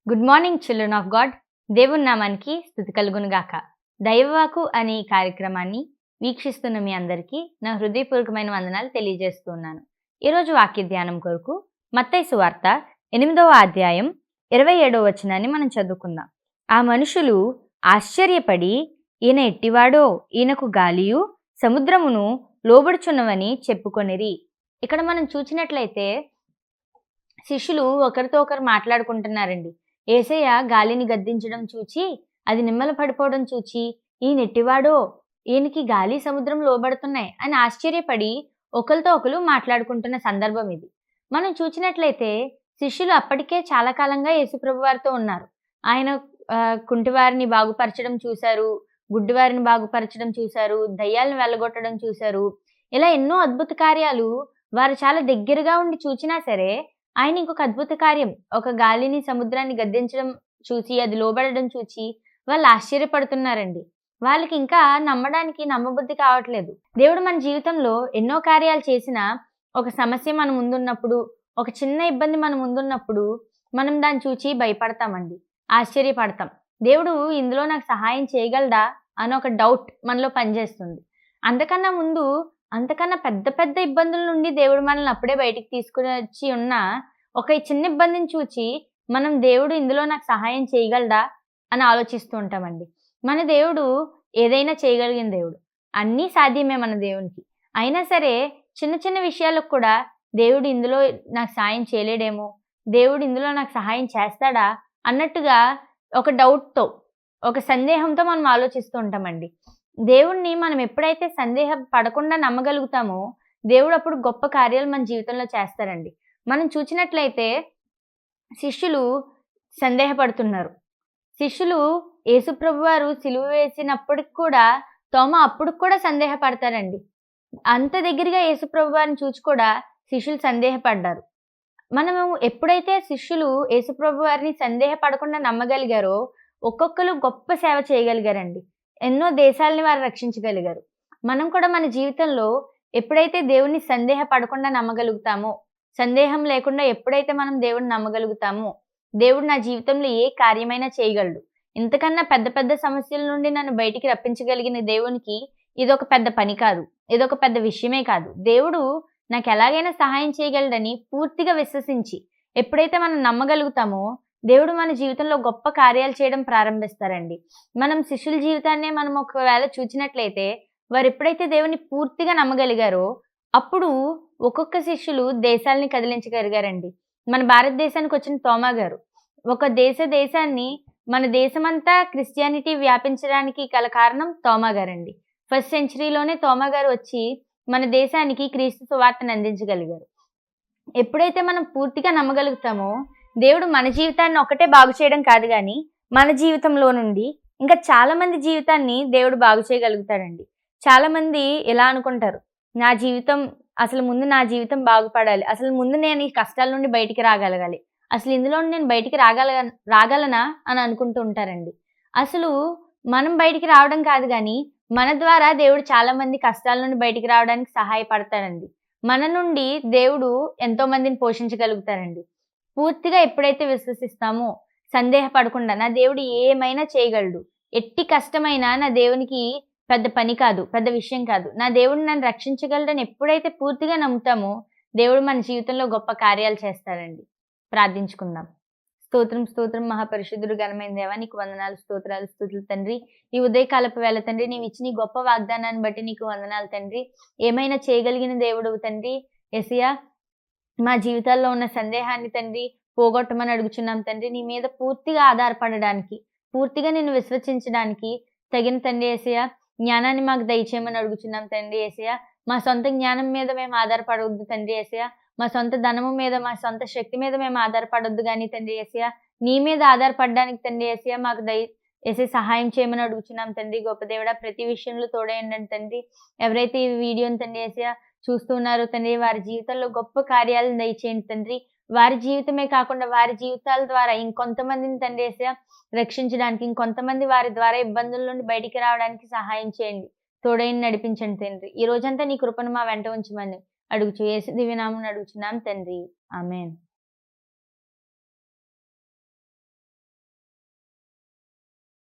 Good morning children of God. దేవుని నామానికి స్తుతి కలుగునుగాక. దైవవాకు అనే ఈ కార్యక్రమాన్ని వీక్షిస్తున్న మీ అందరికీ నా హృదయపూర్వకమైన వందనాలు తెలియజేస్తున్నాను. ఈరోజు వాక్య ధ్యానం కొరకు మత్తయి సువార్త 8వ అధ్యాయం 27వ వచనాన్ని మనం చదువుకుందాం. ఆ మనుషులు ఆశ్చర్యపడి, ఈయన ఎట్టివాడో, ఈయనకు గాలియు సముద్రమును లోబడుచున్నవని చెప్పుకొనిరి. ఇక్కడ మనం చూసినట్లయితే శిష్యులు ఒకరితో ఒకరు మాట్లాడుకుంటున్నారండి. యేసయ్య గాలిని గద్దించడం చూచి, అది నిమ్మల పడిపోవడం చూచి, ఈయన ఎట్టివాడో, ఈయనకి గాలి సముద్రం లోబడుతున్నాయి అని ఆశ్చర్యపడి ఒకరితో ఒకరు మాట్లాడుకుంటున్న సందర్భం ఇది. మనం చూసినట్లయితే శిష్యులు అప్పటికే చాలా కాలంగా యేసుప్రభు వారితో ఉన్నారు. ఆయన కుంటివారిని బాగుపరచడం చూశారు, గుడ్డివారిని బాగుపరచడం చూశారు, దయ్యాలను వెళ్ళగొట్టడం చూశారు. ఇలా ఎన్నో అద్భుత కార్యాలు వారు చాలా దగ్గరగా ఉండి చూచినా సరే, ఆయన ఇంకొక అద్భుత కార్యం, ఒక గాలిని సముద్రాన్ని గద్దించడం చూసి, అది లోబడడం చూచి వాళ్ళు ఆశ్చర్యపడుతున్నారండి. వాళ్ళకి ఇంకా నమ్మబుద్ధి కావట్లేదు. దేవుడు మన జీవితంలో ఎన్నో కార్యాలు చేసినా, ఒక సమస్య మన ముందున్నప్పుడు, ఒక చిన్న ఇబ్బంది మన ముందున్నప్పుడు మనం దాన్ని చూచి భయపడతామండి, ఆశ్చర్యపడతాం. దేవుడు ఇందులో నాకు సహాయం చేయగలడా అని ఒక డౌట్ మనలో పనిచేస్తుంది. అంతకన్నా పెద్ద పెద్ద ఇబ్బందుల నుండి దేవుడు మనల్ని అప్పుడే బయటికి తీసుకుని వచ్చి ఉన్న ఒక చిన్న ఇబ్బందిని చూచి మనం దేవుడు ఇందులో నాకు సహాయం చేయగలడా అని ఆలోచిస్తూ ఉంటామండి. మన దేవుడు ఏదైనా చేయగలిగిన దేవుడు, అన్నీ సాధ్యమే మన దేవునికి. అయినా సరే చిన్న చిన్న విషయాలకు కూడా దేవుడు ఇందులో నాకు సహాయం చేయలేడేమో, దేవుడు ఇందులో నాకు సహాయం చేస్తాడా అన్నట్టుగా ఒక డౌట్తో, ఒక సందేహంతో మనం ఆలోచిస్తూ ఉంటామండి. దేవుణ్ణి మనం ఎప్పుడైతే సందేహం పడకుండా నమ్మగలుగుతామో, దేవుడు అప్పుడు గొప్ప కార్యాలు మన జీవితంలో చేస్తారండి. మనం చూసినట్లయితే శిష్యులు సందేహపడుతున్నారు. శిష్యులు యేసుప్రభు వారు సిలువ వేసినప్పటికి కూడా తోమ అప్పుడు కూడా సందేహపడతారండి. అంత దగ్గరగా యేసుప్రభు వారిని చూచి కూడా శిష్యులు సందేహపడ్డారు. మనము ఎప్పుడైతే శిష్యులు యేసుప్రభు వారిని సందేహపడకుండా నమ్మగలిగారో, ఒక్కొక్కరు గొప్ప సేవ చేయగలిగారండి. ఎన్నో దేశాలని వారు రక్షించగలిగారు. మనం కూడా మన జీవితంలో ఎప్పుడైతే దేవుణ్ణి సందేహపడకుండా నమ్మగలుగుతామో, సందేహం లేకుండా ఎప్పుడైతే మనం దేవుడిని నమ్మగలుగుతామో, దేవుడు నా జీవితంలో ఏ కార్యమైనా చేయగలడు. ఇంతకన్నా పెద్ద పెద్ద సమస్యల నుండి నన్ను బయటికి రప్పించగలిగిన దేవునికి ఇదొక పెద్ద పని కాదు, ఇదొక పెద్ద విషయమే కాదు. దేవుడు నాకు ఎలాగైనా సహాయం చేయగలడని పూర్తిగా విశ్వసించి ఎప్పుడైతే మనం నమ్మగలుగుతామో, దేవుడు మన జీవితంలో గొప్ప కార్యాలు చేయడం ప్రారంభిస్తారండి. మనం శిష్యుల జీవితాన్నే మనం ఒకవేళ చూసినట్లయితే, వారు ఎప్పుడైతే దేవుని పూర్తిగా నమ్మగలిగారో, అప్పుడు ఒక్కొక్క శిష్యులు దేశాలని కదిలించగలిగారండి. మన భారతదేశానికి వచ్చిన తోమా గారు ఒక దేశాన్ని, మన దేశమంతా క్రిస్టియానిటీ వ్యాపించడానికి గల కారణం తోమా గారండి. 1st సెంచరీలోనే తోమా గారు వచ్చి మన దేశానికి క్రీస్తు సువార్తను అందించగలిగారు. ఎప్పుడైతే మనం పూర్తిగా నమ్మగలుగుతామో, దేవుడు మన జీవితాన్ని ఒకటే బాగు చేయడం కాదు కానీ, మన జీవితంలో నుండి ఇంకా చాలా మంది జీవితాన్ని దేవుడు బాగు చేయగలుగుతాడండి. చాలా మంది ఎలా అనుకుంటారు, నా జీవితం బాగుపడాలి, అసలు ముందు నేను ఈ కష్టాల నుండి బయటికి రాగలగాలి, అసలు ఇందులో నేను బయటికి రాగలనా అని అనుకుంటూ ఉంటారండి. అసలు మనం బయటికి రావడం కాదు కానీ, మన ద్వారా దేవుడు చాలా మంది కష్టాల నుండి బయటికి రావడానికి సహాయపడతాడండి. మన నుండి దేవుడు ఎంతో మందిని పోషించగలుగుతారండి. పూర్తిగా ఎప్పుడైతే విశ్వసిస్తామో, సందేహపడకుండా నా దేవుడు ఏమైనా చేయగలడు, ఎట్టి కష్టమైనా నా దేవునికి పెద్ద పని కాదు, పెద్ద విషయం కాదు, నా దేవుడు నన్ను రక్షించగలడని ఎప్పుడైతే పూర్తిగా నమ్ముతామో, దేవుడు మన జీవితంలో గొప్ప కార్యాలు చేస్తారండి. ప్రార్థించుకుందాం. స్తోత్రం మహాపరిశుద్ధుడు ఘనమైన దేవా, నీకు వందనాలు, స్తోత్రాలు, స్తుతులు తండ్రి. ఈ ఉదయకాలపు వేళ తండ్రి, నీవు ఇచ్చిన గొప్ప వాగ్దానాన్ని బట్టి నీకు వందనాలు తండ్రి. ఏమైనా చేయగలిగిన దేవుడు తండ్రి. యేసయ్యా, మా జీవితాల్లో ఉన్న సందేహాన్ని తండ్రి పోగొట్టమని అడుగుచున్నాం తండ్రి. నీ మీద పూర్తిగా ఆధారపడడానికి, పూర్తిగా నిన్ను విశ్వసించడానికి తగిన తండ్రి యేసయ్యా, జ్ఞానాన్ని మాకు దయచేయమని అడుగుచున్నాం తండ్రి యేసయ్యా. మా సొంత జ్ఞానం మీద మేము ఆధారపడవద్దు తండ్రి యేసయ్యా, మా సొంత ధనము మీద, మా సొంత శక్తి మీద మేము ఆధారపడొద్దు కానీ తండ్రి యేసయ్యా, నీ మీద ఆధారపడడానికి తండ్రి యేసయ్యా మాకు యేసయ్య సహాయం చేయమని అడుగుచున్నాం తండ్రి. గొప్ప దేవుడా, ప్రతి విషయంలో తోడైండండి తండ్రి. ఎవరైతే ఈ వీడియోని తండ్రి యేసయ్యా చూస్తున్నారో తండ్రి, వారి జీవితంలో గొప్ప కార్యాలను దయచేయండి తండ్రి. వారి జీవితమే కాకుండా వారి జీవితాల ద్వారా ఇంకొంతమందిని తండ్రి యేసయ్యా రక్షించడానికి, ఇంకొంతమంది వారి ద్వారా ఇబ్బందుల నుండి బయటికి రావడానికి సహాయం చేయండి. తోడైన నడిపించండి తండ్రి. ఈ రోజంతా నీ కృపను మా వెంట ఉంచమని అడుగుచు యేసు దివ్యనామమున అడుగుచున్నాం తండ్రి. ఆమేన్.